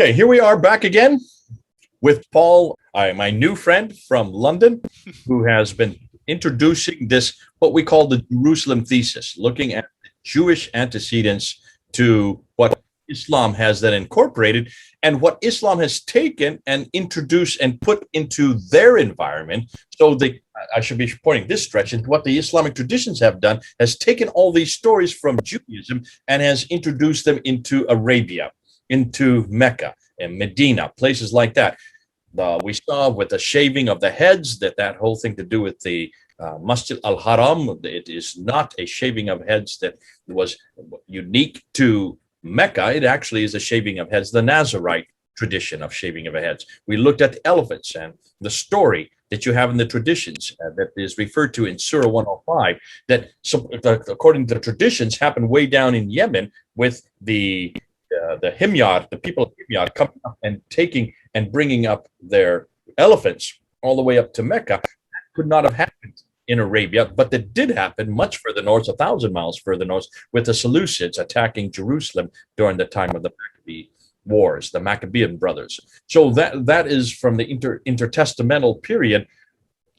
Okay, here we are back again with Paul, my new friend from London, who has been introducing this, what we call the Jerusalem thesis, looking at Jewish antecedents to what Islam has then incorporated and what Islam has taken and introduced and put into their environment. So I should be pointing this stretch into what the Islamic traditions have done, has taken all these stories from Judaism and has introduced them into Arabia, into Mecca and Medina, places like that. We saw with the shaving of the heads that whole thing to do with the Masjid al-Haram, it is not a shaving of heads that was unique to Mecca. It actually is a shaving of heads, the Nazarite tradition of shaving of heads. We looked at the elephants and the story that you have in the traditions that is referred to in Surah 105, that according to the traditions happened way down in Yemen with the Himyar, the people of Himyar coming up and taking and bringing up their elephants all the way up to Mecca. That could not have happened in Arabia, but that did happen much further north, 1,000 miles further north, with the Seleucids attacking Jerusalem during the time of the Maccabee Wars, the Maccabean brothers. So that is from the intertestamental period,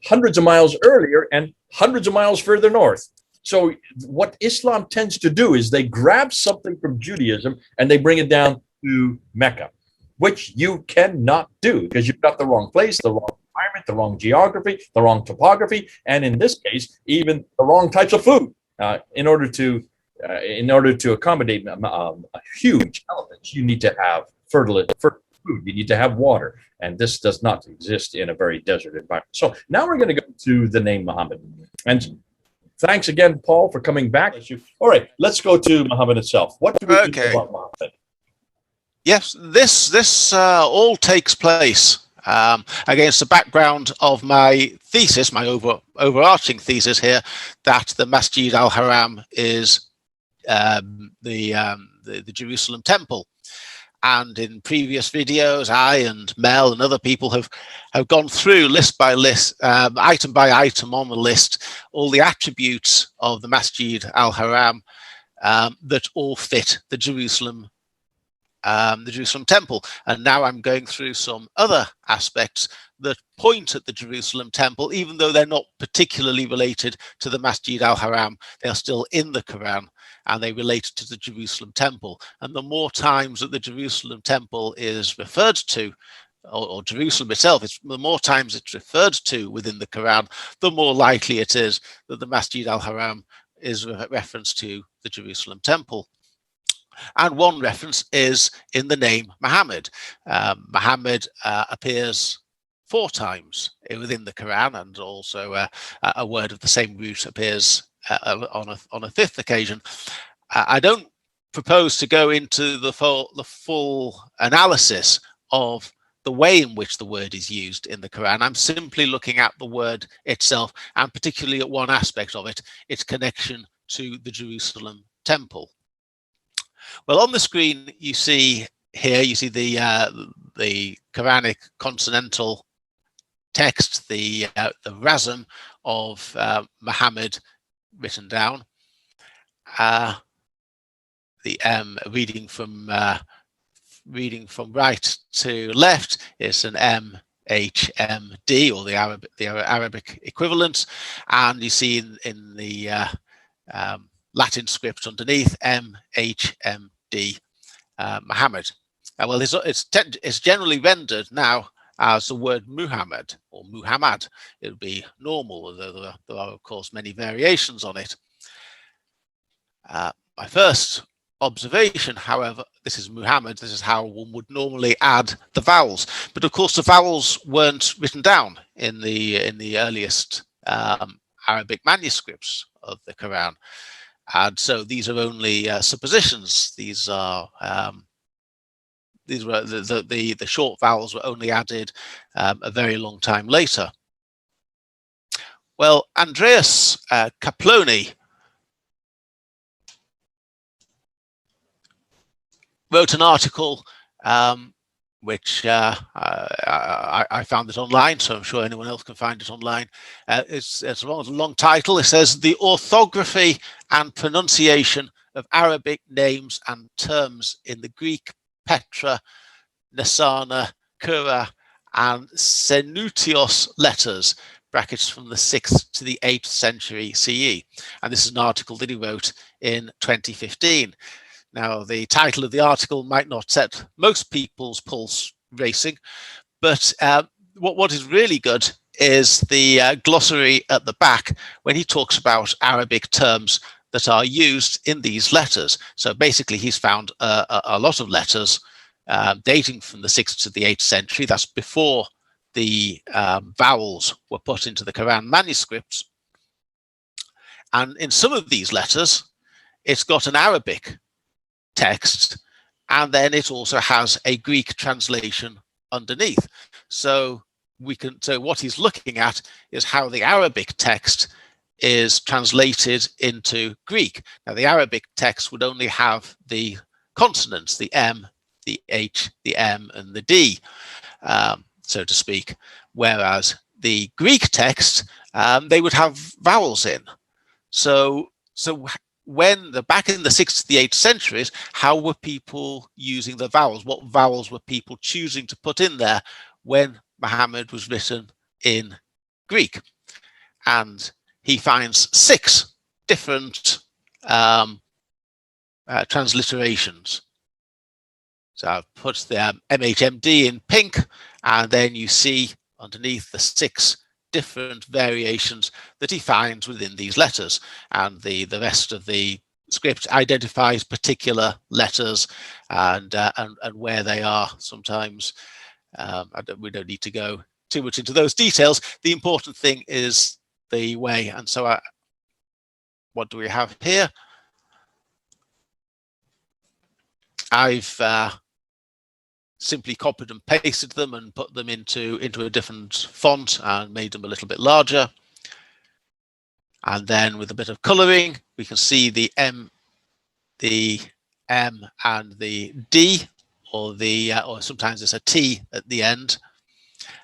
hundreds of miles earlier and hundreds of miles further north. So what Islam tends to do is they grab something from Judaism and they bring it down to Mecca, which you cannot do because you've got the wrong place, the wrong environment, the wrong geography, the wrong topography, and in this case, even the wrong types of food in order to accommodate huge elephants. You need to have fertile food. You need to have water, and this does not exist in a very desert environment. So now we're going to go to the name Muhammad. And thanks again, Paul, for coming back. All right, let's go to Muhammad itself. What do we know about Muhammad? Yes, this all takes place against the background of my thesis, my overarching thesis here, that the Masjid al-Haram is the Jerusalem temple. And in previous videos, I and Mel and other people have gone through list by list, item by item on the list, all the attributes of the Masjid al-Haram that all fit the Jerusalem temple. And now I'm going through some other aspects that point at the Jerusalem temple, even though they're not particularly related to the Masjid al-Haram. They are still in the Quran and they relate to the Jerusalem temple. And the more times that the Jerusalem temple is referred to, or Jerusalem itself, the more times it's referred to within the Quran, the more likely it is that the Masjid al-Haram is a reference to the Jerusalem temple. And one reference is in the name Muhammad. Muhammad appears 4 times within the Quran, and also a word of the same root appears on a 5th occasion. I don't propose to go into the full analysis of the way in which the word is used in the Quran. I'm simply looking at the word itself, and particularly at one aspect of it, its connection to the Jerusalem temple. Well, on the screen you see the Quranic consonantal text, the rasm of Muhammad written down. The reading from right to left is an MHMD, or the Arabic equivalent, and you see in the Latin script underneath MHMD Muhammad. Well, it's generally rendered now as the word Muhammad or Muhammad. It would be normal, although there are of course many variations on it. My first observation, however, this is Muhammad. This is how one would normally add the vowels, but of course the vowels weren't written down in the earliest Arabic manuscripts of the Quran. And so these are only suppositions. These are the short vowels were only added a very long time later. Well, Andreas Kaplony wrote an article which I found it online, so I'm sure anyone else can find it online. It's a long title. It says, "The Orthography and Pronunciation of Arabic Names and Terms in the Greek Petra Nasana, Kura, and Senutios letters, brackets from the 6th to the 8th century CE. And this is an article that he wrote in 2015. Now, the title of the article might not set most people's pulse racing, but what is really good is the glossary at the back when he talks about Arabic terms that are used in these letters. So basically, he's found a lot of letters dating from the 6th to the 8th century. That's before the vowels were put into the Quran manuscripts. And in some of these letters, it's got an Arabic text, and then it also has a Greek translation underneath. So what he's looking at is how the Arabic text is translated into Greek. Now, the Arabic text would only have the consonants, the M, the H, the M, and the D, so to speak, whereas the Greek text, they would have vowels in. So when back in the 6th to the 8th centuries, how were people using the vowels? What vowels were people choosing to put in there when Muhammad was written in Greek? And he finds 6 different transliterations. So I've put the MHMD in pink, and then you see underneath the 6 different variations that he finds within these letters, and the rest of the script identifies particular letters and where they are. Sometimes we don't need to go too much into those details. The important thing is the way. And so what do we have here? I've simply copied and pasted them and put them into a different font and made them a little bit larger. And then with a bit of coloring, we can see the M, and the D, or sometimes it's a T at the end.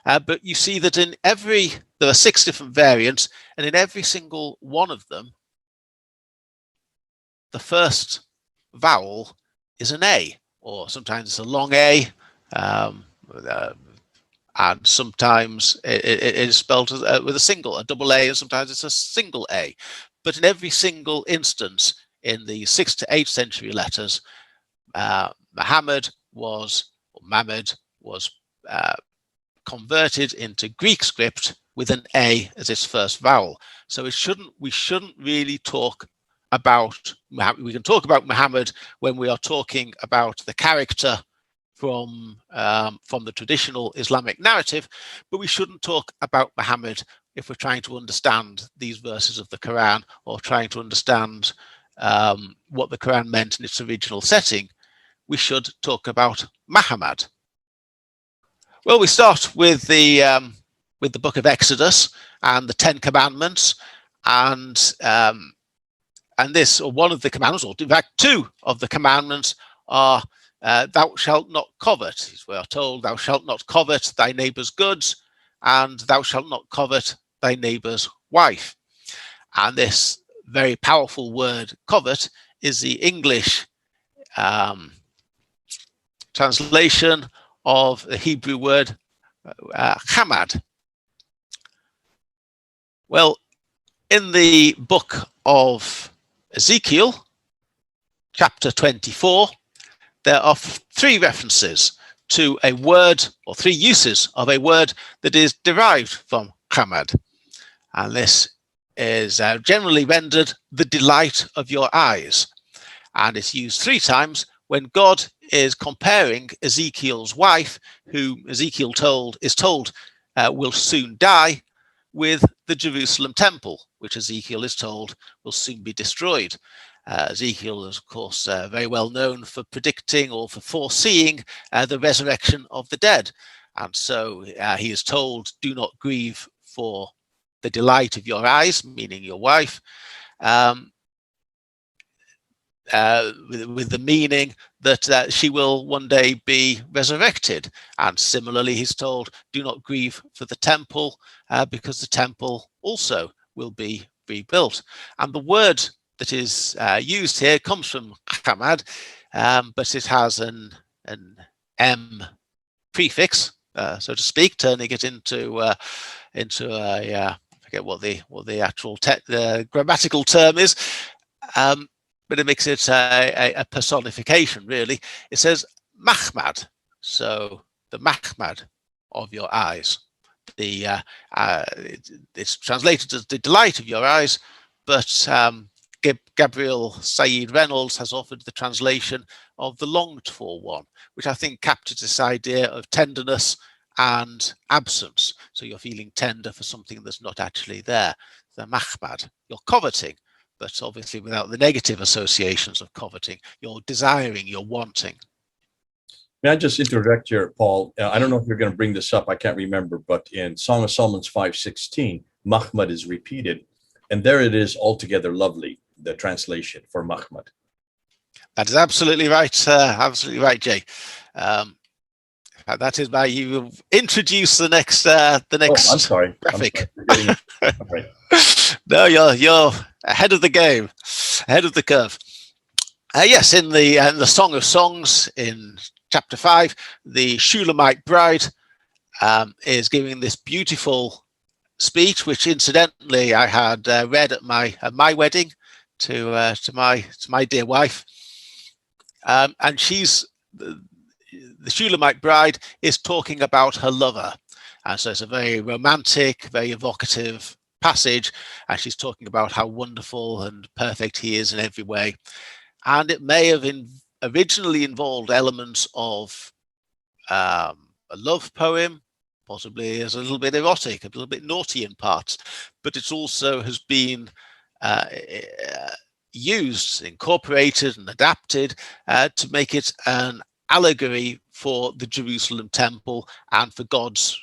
But you see that there are 6 different variants, and in every single one of them, the first vowel is an A, or sometimes it's a long A, and sometimes it is spelled with a double A, and sometimes it's a single A. But in every single instance in the 6th to 8th century letters, Muhammad was converted into Greek script with an A as its first vowel. So we shouldn't really talk about Muhammad. We can talk about Muhammad when we are talking about the character from the traditional Islamic narrative, but we shouldn't talk about Muhammad if we're trying to understand these verses of the Quran, or trying to understand what the Quran meant in its original setting. We should talk about Muhammad. Well, we start with the book of Exodus and the 10 Commandments, and this, or one of the commandments, or in fact 2 of the commandments, are thou shalt not covet. We are told, thou shalt not covet thy neighbor's goods, and thou shalt not covet thy neighbor's wife. And this very powerful word, covet, is the English translation of the Hebrew word chamad. Well, in the book of Ezekiel, chapter 24, there are 3 references to a word, or 3 uses of a word that is derived from chamad. And this is generally rendered the delight of your eyes. And it's used 3 times when God is comparing Ezekiel's wife, who Ezekiel is told will soon die, with the Jerusalem temple, which Ezekiel is told will soon be destroyed. Ezekiel is, of course, very well known for predicting or for foreseeing the resurrection of the dead. And so he is told, do not grieve for the delight of your eyes, meaning your wife, with the meaning that she will one day be resurrected. And similarly, he's told, do not grieve for the temple, because the temple also will be rebuilt. And the word that is used here comes from chamad, but it has an M prefix, so to speak, turning it into a I forget what the actual grammatical term is, but it makes it a personification, really. It says Machmad, so the Machmad of your eyes. It's translated as the delight of your eyes, but Gabriel Said Reynolds has offered the translation of the longed for one, which I think captures this idea of tenderness and absence. So you're feeling tender for something that's not actually there. The Machmad, you're coveting, but obviously without the negative associations of coveting. You're desiring, you're wanting. May I just interject here, Paul? I don't know if you're going to bring this up. I can't remember, but in Song of Solomon 5:16, Machmad is repeated, and there it is, altogether lovely, the translation for Machmad. That is absolutely right. Absolutely right, Jay. That is why you introduce the next. Oh, I'm sorry. Graphic. I'm sorry. No, you're ahead of the game, ahead of the curve. Yes, in the Song of Songs in chapter 5, the Shulamite bride is giving this beautiful speech, which incidentally I had read at my wedding to my dear wife, and the Shulamite bride is talking about her lover, and so it's a very romantic, very evocative passage, and she's talking about how wonderful and perfect he is in every way. And it may have originally involved elements of a love poem, possibly as a little bit erotic, a little bit naughty in parts, but it also has been used, incorporated and adapted to make it an allegory for the Jerusalem temple and for God's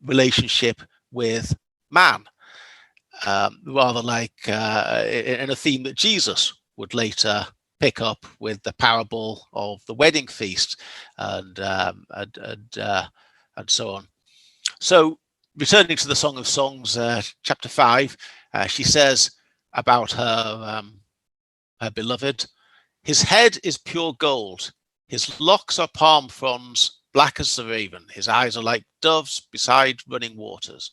relationship with man, rather like in a theme that Jesus would later pick up with the parable of the wedding feast and so on. So returning to the Song of Songs, chapter 5, she says about her beloved, his head is pure gold, his locks are palm fronds, black as the raven, his eyes are like doves beside running waters.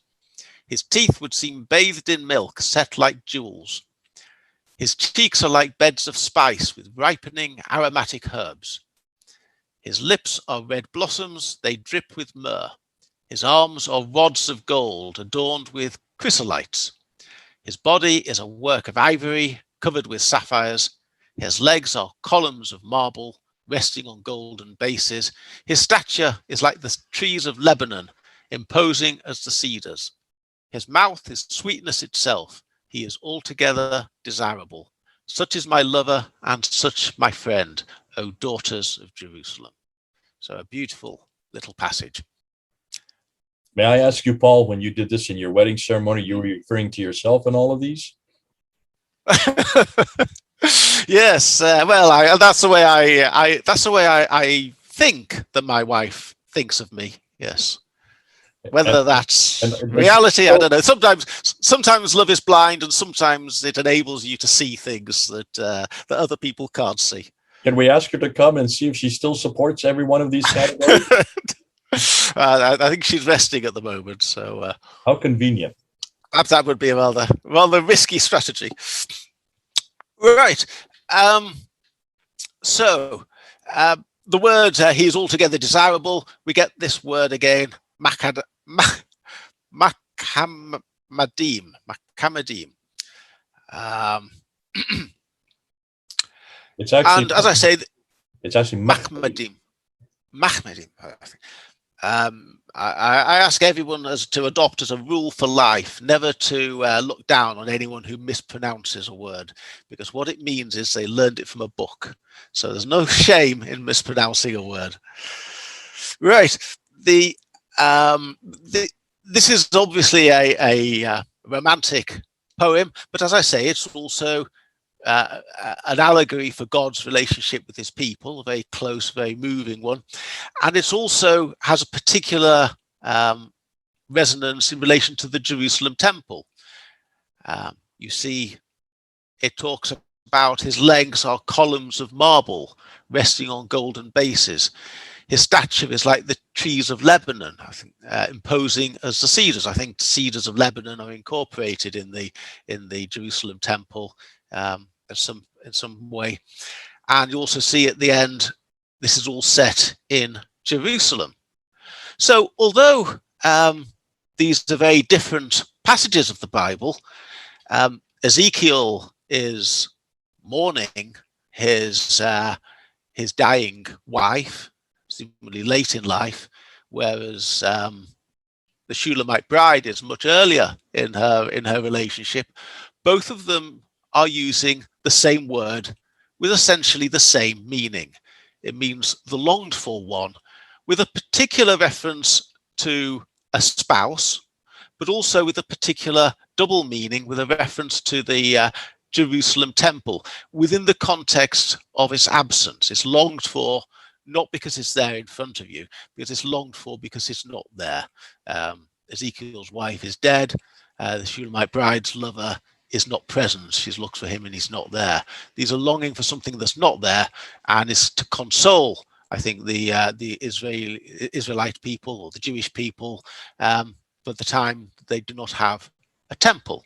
His teeth would seem bathed in milk, set like jewels. His cheeks are like beds of spice with ripening aromatic herbs. His lips are red blossoms, they drip with myrrh. His arms are rods of gold adorned with chrysolites. His body is a work of ivory covered with sapphires. His legs are columns of marble resting on golden bases. His stature is like the trees of Lebanon, imposing as the cedars. His mouth is sweetness itself. He is altogether desirable. Such is my lover and such my friend, O daughters of Jerusalem. So a beautiful little passage. May I ask you, Paul, when you did this in your wedding ceremony, you were referring to yourself in all of these? Yes, well, that's the way I think that my wife thinks of me. Yes, whether that's reality, I don't know. Sometimes love is blind, and sometimes it enables you to see things that other people can't see. Can we ask her to come and see if she still supports every one of these categories? I think she's resting at the moment, so how convenient. Perhaps that would be a rather risky strategy. Right. So the word he is altogether desirable. We get this word again, Machmadim. It's actually, and as I say, it's actually Machmadim. I ask everyone to adopt as a rule for life, never to look down on anyone who mispronounces a word, because what it means is they learned it from a book. So there's no shame in mispronouncing a word. Right. This is obviously a romantic poem, but as I say, it's also an allegory for God's relationship with his people, a very close, very moving one. And it also has a particular resonance in relation to the Jerusalem temple. You see, it talks about his legs are columns of marble resting on golden bases. His stature is like the trees of Lebanon, I think, imposing as the cedars. I think cedars of Lebanon are incorporated in the Jerusalem temple in some way. And you also see at the end, this is all set in Jerusalem. So although these are very different passages of the Bible, Ezekiel is mourning his dying wife, seemingly late in life, whereas the Shulamite bride is much earlier in her relationship. Both of them are using the same word with essentially the same meaning. It means the longed for one, with a particular reference to a spouse, but also with a particular double meaning, with a reference to the Jerusalem temple within the context of its absence. It's longed for not because it's there in front of you, because it's longed for because it's not there. Ezekiel's wife is dead. The Shulamite bride's lover is not present. She looks for him and he's not there. These are longing for something that's not there, and is to console, I think, the Israelite people or the Jewish people for the time they do not have a temple.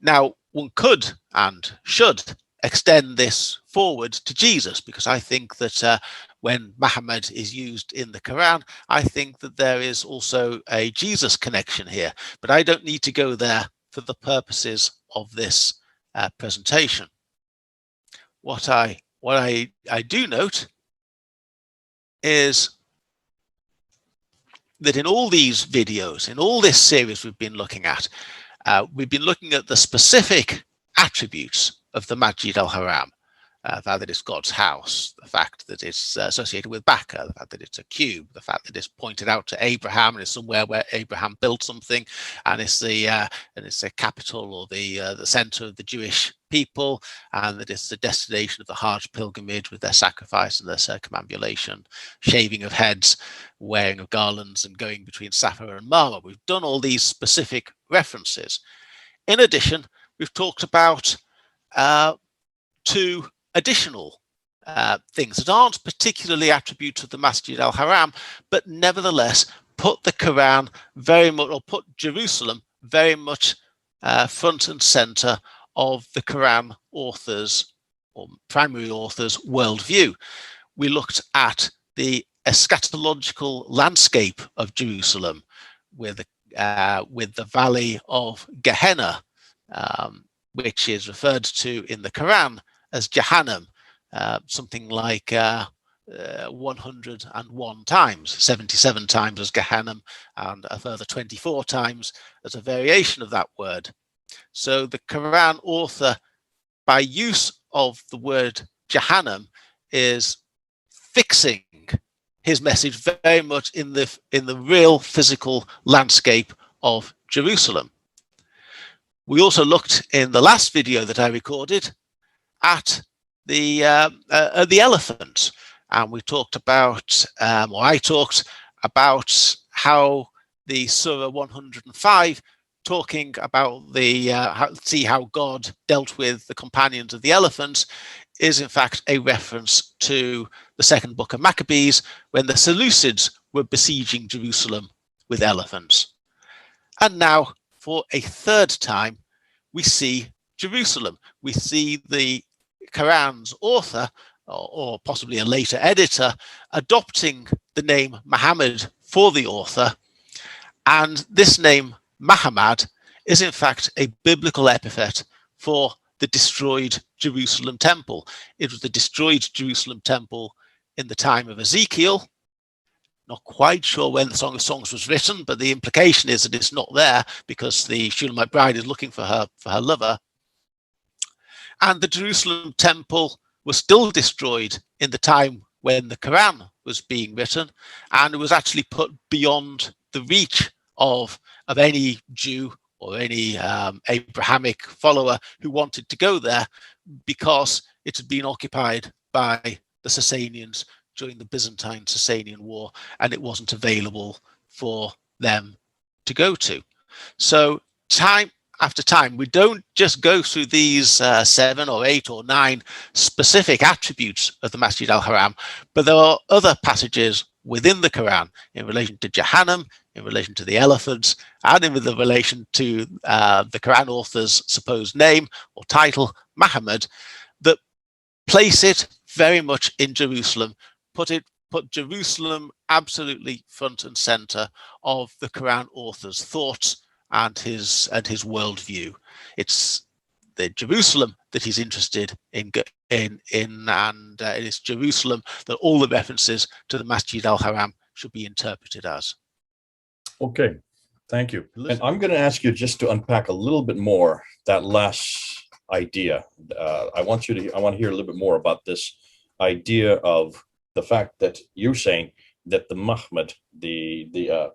Now, one could and should extend this forward to Jesus, because I think that when Machmad is used in the Quran, I think that there is also a Jesus connection here, but I don't need to go there for the purposes of this presentation. What I do note is that in all these videos, in all this series we've been looking at the specific attributes of the Masjid al-Haram, the fact that it's God's house, the fact that it's associated with Baca, the fact that it's a cube, the fact that it's pointed out to Abraham and it's somewhere where Abraham built something, and it's the capital or the center of the Jewish people, and that it's the destination of the Hajj pilgrimage with their sacrifice and their circumambulation, shaving of heads, wearing of garlands, and going between Safa and Marwa. We've done all these specific references. In addition, we've talked about two additional things that aren't particularly attributes of the Masjid al-Haram, but nevertheless put the Quran very much, or put Jerusalem very much front and center of the Quran authors or primary authors' worldview. We looked at the eschatological landscape of Jerusalem with the valley of Gehenna, which is referred to in the Quran as Jahannam, something like 101 times, 77 times as Gehenna, and a further 24 times as a variation of that word. So the Quran author, by use of the word Jahannam, is fixing his message very much in the real physical landscape of Jerusalem. We also looked in the last video that I recorded at the elephant, and we talked about, or I talked about how the Surah 105, talking about see how God dealt with the companions of the elephants, is in fact a reference to the second book of Maccabees, when the Seleucids were besieging Jerusalem with elephants. And now, for a third time, we see Jerusalem. We see the Quran's author, or possibly a later editor, adopting the name Muhammad for the author. And this name, Machmad, is in fact a biblical epithet for the destroyed Jerusalem temple. It was the destroyed Jerusalem temple in the time of Ezekiel. Not quite sure when the Song of Songs was written, but the implication is that it's not there because the Shulamite bride is looking for her lover. And the Jerusalem temple was still destroyed in the time when the Quran was being written, and it was actually put beyond the reach of any Jew or any Abrahamic follower who wanted to go there, because it had been occupied by the Sasanians during the Byzantine-Sasanian War, and it wasn't available for them to go to. So time after time, we don't just go through these 7 or 8 or 9 specific attributes of the Masjid al-Haram, but there are other passages within the Quran in relation to Jahannam, in relation to the elephants, and in relation to the Quran author's supposed name or title, Muhammad, that place it very much in Jerusalem, put Jerusalem absolutely front and center of the Quran author's thoughts and his worldview. It's the Jerusalem that he's interested in, and it's Jerusalem that all the references to the Masjid al-Haram should be interpreted as. Okay, thank you. And I'm going to ask you just to unpack a little bit more that last idea. I want to hear a little bit more about this idea of the fact that you're saying that the Machmad, the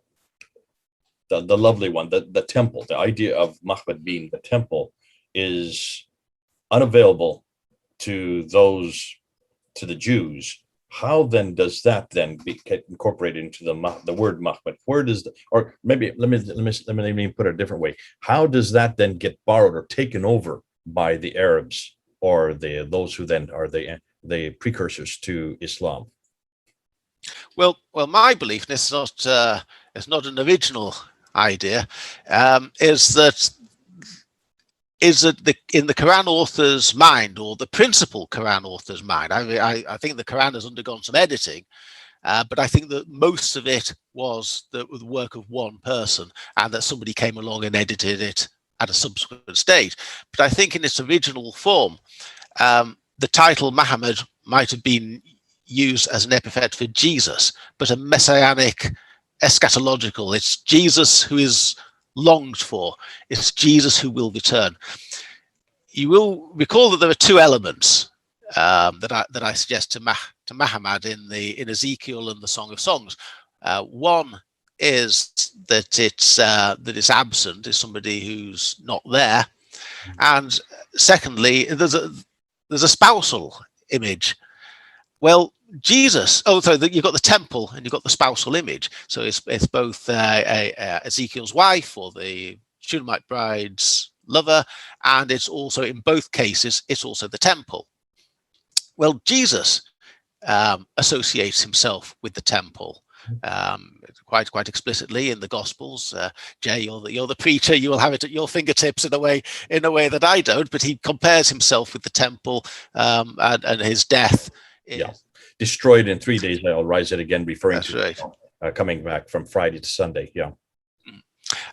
lovely one, the temple, the idea of Machmad being the temple, is unavailable to the Jews. How then does that then get incorporated into the word Machmad? Where does or maybe let me put it a different way. How does that then get borrowed or taken over by the Arabs or those who then are the precursors to Islam? Well, my belief, and it's not an original idea, is that in the Quran author's mind, or the principal Quran author's mind. I think the Quran has undergone some editing, but I think that most of it was the work of one person, and that somebody came along and edited it at a subsequent stage. But I think in its original form, the title Muhammad might have been used as an epithet for Jesus, but a messianic, eschatological. It's Jesus who is longed for. It's Jesus who will return. You will recall that there are 2 elements that I suggest to Muhammad in Ezekiel and the Song of Songs. One is that it's absent, is somebody who's not there, and secondly, there's a spousal image. Well, Jesus. Oh, so you've got the temple and you've got the spousal image. So it's both Ezekiel's wife, or the Shunammite bride's lover, and it's also, in both cases, it's also the temple. Well, Jesus associates himself with the temple quite explicitly in the Gospels. Jay, you're the preacher; you will have it at your fingertips in a way that I don't. But he compares himself with the temple, and his death. Destroyed in 3 days, I'll rise it again, referring That's to right. Coming back from Friday to Sunday. Yeah.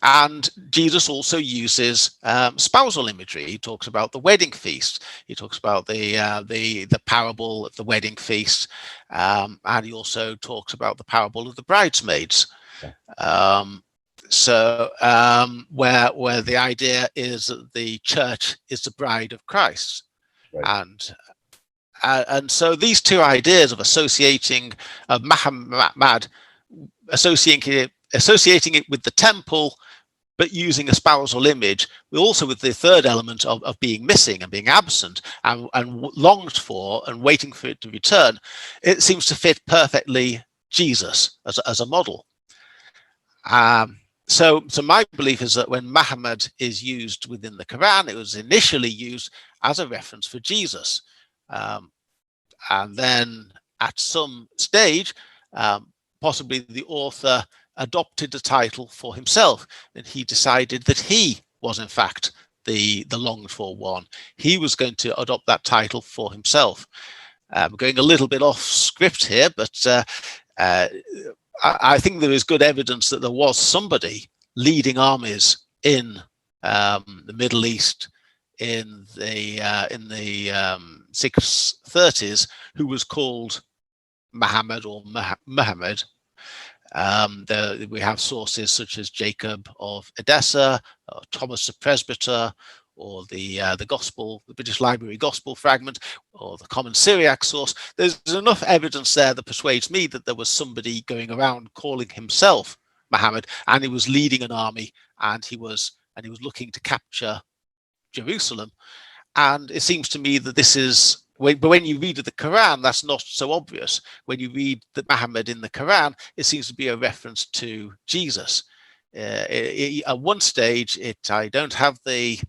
And Jesus also uses spousal imagery. He talks about the wedding feast. He talks about the parable of the wedding feast, and he also talks about the parable of the bridesmaids. Yeah. Where the idea is that the church is the bride of Christ, right. And so these 2 ideas of associating Muhammad, associating it with the temple, but using a spousal image, also with the third element of being missing and being absent and longed for and waiting for it to return, it seems to fit perfectly Jesus as a model. So my belief is that when Muhammad is used within the Quran, it was initially used as a reference for Jesus. And then at some stage, possibly the author adopted the title for himself, and he decided that he was in fact the longed for one. He was going to adopt that title for himself. We're going a little bit off script here, but I think there is good evidence that there was somebody leading armies in the Middle East in the 630s who was called Muhammad or Muhammad. We have sources such as Jacob of Edessa, or Thomas the Presbyter, or the British Library Gospel fragment, or the Common Syriac source. There's enough evidence there that persuades me that there was somebody going around calling himself Muhammad, and he was leading an army, and he was looking to capture Jerusalem. And it seems to me that this is, but when you read the Quran, that's not so obvious. When you read the Muhammad in the Quran, it seems to be a reference to Jesus. At one stage, I don't have the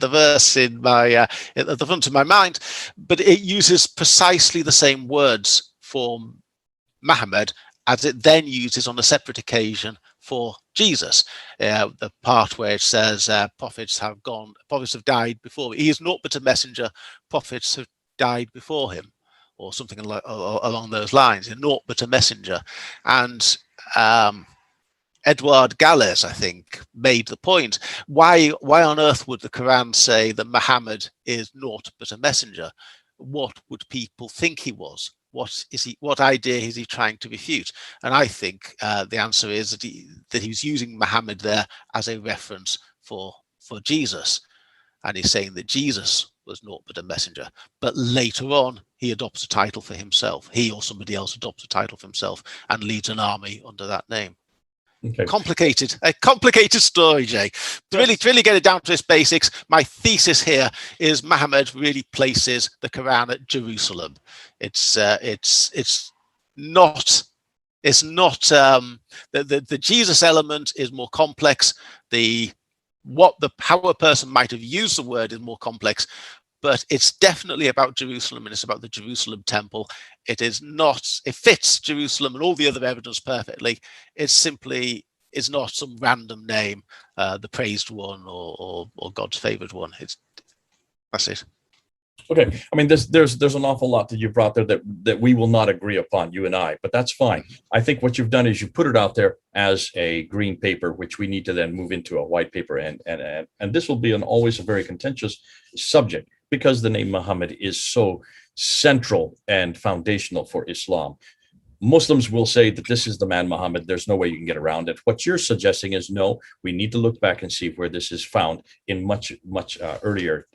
verse in my at the front of my mind, but it uses precisely the same words for Muhammad as it then uses on a separate occasion for Jesus. The part where it says prophets have died before me. He is not but a messenger. Prophets have died before him, or something along those lines. He's not but a messenger. And Edward Gales, I think, made the point. Why on earth would the Quran say that Muhammad is naught but a messenger? What would people think he was? What idea is he trying to refute? And I think the answer is that he's using Muhammad there as a reference for Jesus. And he's saying that Jesus was naught but a messenger. But later on, he adopts a title for himself. He or somebody else adopts a title for himself and leads an army under that name. Okay. A complicated story, Jay. To really get it down to its basics, my thesis here is Muhammad really places the Quran at Jerusalem. It's not the Jesus element is more complex. How a person might have used the word is more complex, but it's definitely about Jerusalem, and it's about the Jerusalem temple. It fits Jerusalem and all the other evidence perfectly. It's not some random name, the praised one or God's favored one. That's it. Okay, I mean, there's an awful lot that you brought there that we will not agree upon, you and I, but that's fine. I think what you've done is you put it out there as a green paper, which we need to then move into a white paper, and this will be always a very contentious subject because the name Muhammad is so central and foundational for Islam. Muslims will say that this is the man Muhammad. There's no way you can get around it. What you're suggesting is no, we need to look back and see where this is found in much earlier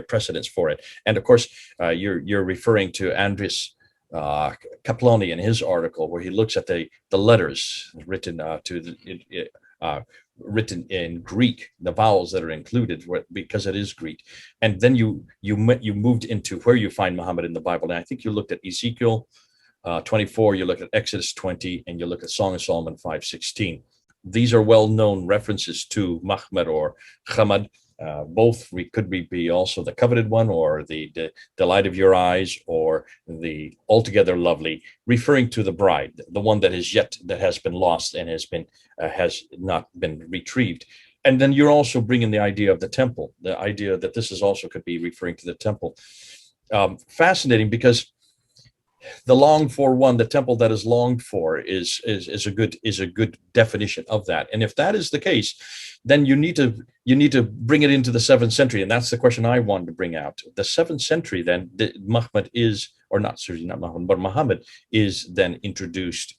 precedents for it. And of course, you're referring to Andres Kaplani in his article, where he looks at the letters written written in Greek, the vowels that are included, because it is Greek. And then you moved into where you find Muhammad in the Bible. And I think you looked at Ezekiel 24, you look at Exodus 20, and you look at Song of Solomon 5:16. These are well-known references to Machmad or Chamad. Both could be also the coveted one, or the delight of your eyes, or the altogether lovely, referring to the bride, the one that has been lost and has not been retrieved. And then you're also bringing the idea of the temple, the idea that this is also could be referring to the temple. Fascinating, because the longed for one, the temple that is longed for, is a good definition of that. And if that is the case, then you need to bring it into the 7th century, and that's the question I wanted to bring out. The 7th century, then Muhammad is, or not Muhammad, but Muhammad is then introduced.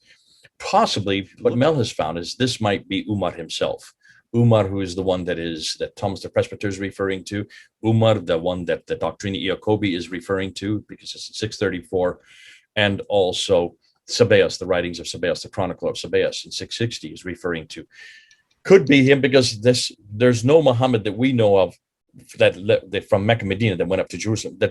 Possibly, what Mel has found is this might be Umar himself. Umar, who is the one that Thomas the Presbyter is referring to. Umar, the one that the Doctrina Iacobi is referring to, because it's 634. And also Sabaeus, the writings of Sabaeus, the Chronicle of Sabaeus in 660 is referring to. Could be him, because there's no Muhammad that we know of that from Mecca, Medina, that went up to Jerusalem. The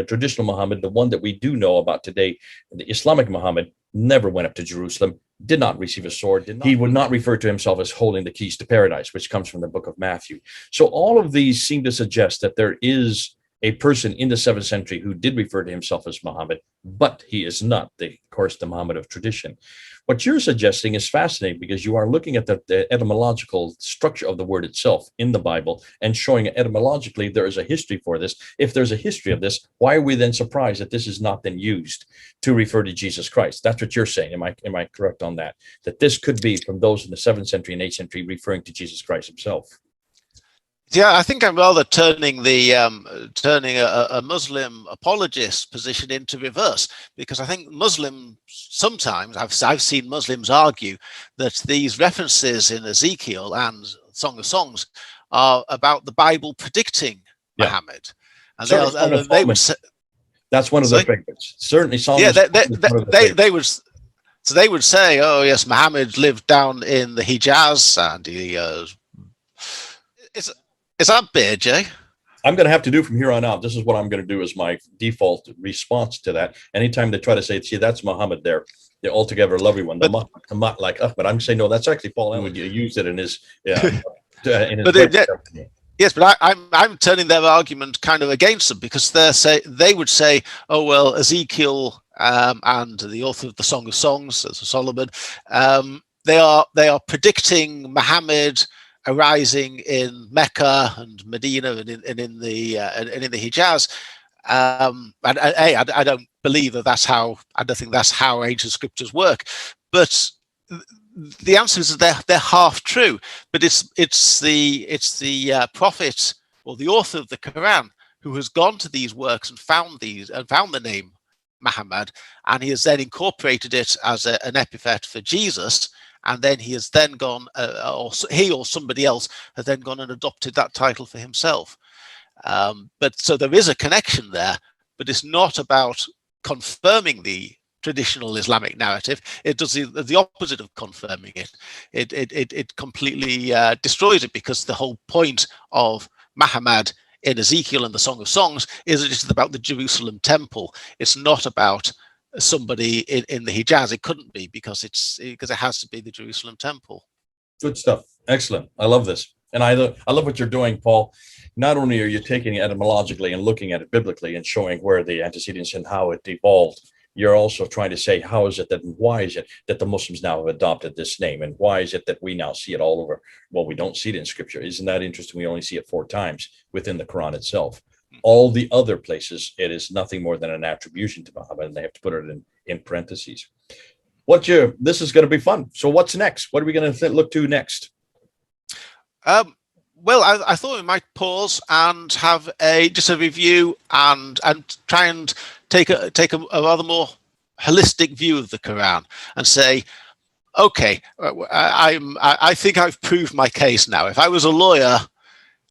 traditional Muhammad, the one that we do know about today, the Islamic Muhammad, never went up to Jerusalem, did not receive a sword. He would not refer to himself as holding the keys to paradise, which comes from the book of Matthew. So all of these seem to suggest that there is a person in the 7th century who did refer to himself as Muhammad, but he is not, of course, the Muhammad of tradition. What you're suggesting is fascinating, because you are looking at the etymological structure of the word itself in the Bible and showing etymologically there is a history for this. If there's a history of this, why are we then surprised that this is not then used to refer to Jesus Christ? That's what you're saying. Am I correct on that? That this could be from those in the 7th century and 8th century referring to Jesus Christ himself? Yeah, I think I'm rather turning a Muslim apologist position into reverse, because I think Muslims sometimes I've seen Muslims argue that these references in Ezekiel and Song of Songs are about the Bible predicting Muhammad, and they would say that's one of their favorites. Certainly, Song. Yeah, they would say, oh yes, Muhammad lived down in the Hijaz, and he Is that bad, Jay? I'm going to have to do from here on out. This is what I'm going to do as my default response to that. Anytime they try to say, see, that's Muhammad there, the altogether lovely one. But I'm saying no. That's actually Paul Allen. You used it in his in his website. Yes, but I'm turning their argument kind of against them, because they would say, oh well, Ezekiel and the author of the Song of Songs, Solomon, they are predicting Muhammad arising in Mecca and Medina and in the Hijaz. I don't believe that's how. I don't think that's how ancient scriptures work. But the answer is that they're half true. But it's the prophet or the author of the Quran who has gone to these works and found the name Muhammad, and he has then incorporated it as an epithet for Jesus. And then he has then gone, or he or somebody else has then gone and adopted that title for himself. But so there is a connection there, but it's not about confirming the traditional Islamic narrative. It does the opposite of confirming it. It completely destroys it, because the whole point of Muhammad in Ezekiel and the Song of Songs is that it's about the Jerusalem temple. It's not about somebody in the Hijaz. It couldn't be, because it has to be the Jerusalem temple. Good stuff. Excellent. I love this. And I love what you're doing, Paul. Not only are you taking it etymologically and looking at it biblically and showing where the antecedents and how it evolved, you're also trying to say, how is it that, and why is it that the Muslims now have adopted this name? And why is it that we now see it all over? Well, we don't see it in scripture. Isn't that interesting? We only see it 4 times within the Quran itself. All the other places, it is nothing more than an attribution to Muhammad, and they have to put it in parentheses. This is going to be fun. So what's next? What are we going to look to next? Well, I thought we might pause and have just a review and try and take a rather more holistic view of the Quran and say, okay, I think I've proved my case now. If I was a lawyer,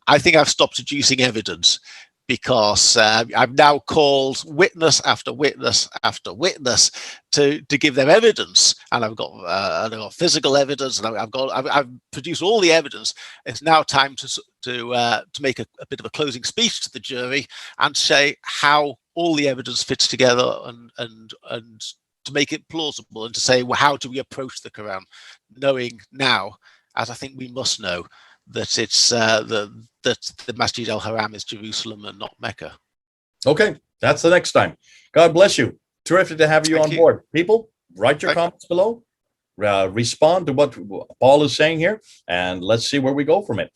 I think I've stopped adducing evidence, because I've now called witness after witness after witness to give them evidence, and I've got physical evidence, and I've produced all the evidence. It's now time to make a bit of a closing speech to the jury and say how all the evidence fits together, and to make it plausible, and to say, well, how do we approach the Quran, knowing now, as I think we must know, that it's that the Masjid al-Haram is Jerusalem and not Mecca. Okay, that's the next time. God bless you. Terrific to have you on board. People, write your comments below. Respond to what Paul is saying here, and let's see where we go from it.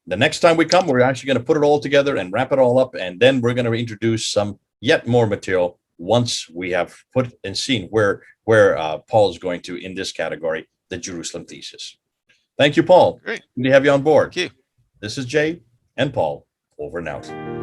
The next time we come, we're actually going to put it all together and wrap it all up, and then we're going to introduce some yet more material once we have put and seen where Paul is going to in this category, the Jerusalem thesis. Thank you, Paul. Great. Good to have you on board. Thank you. This is Jay and Paul, over and out.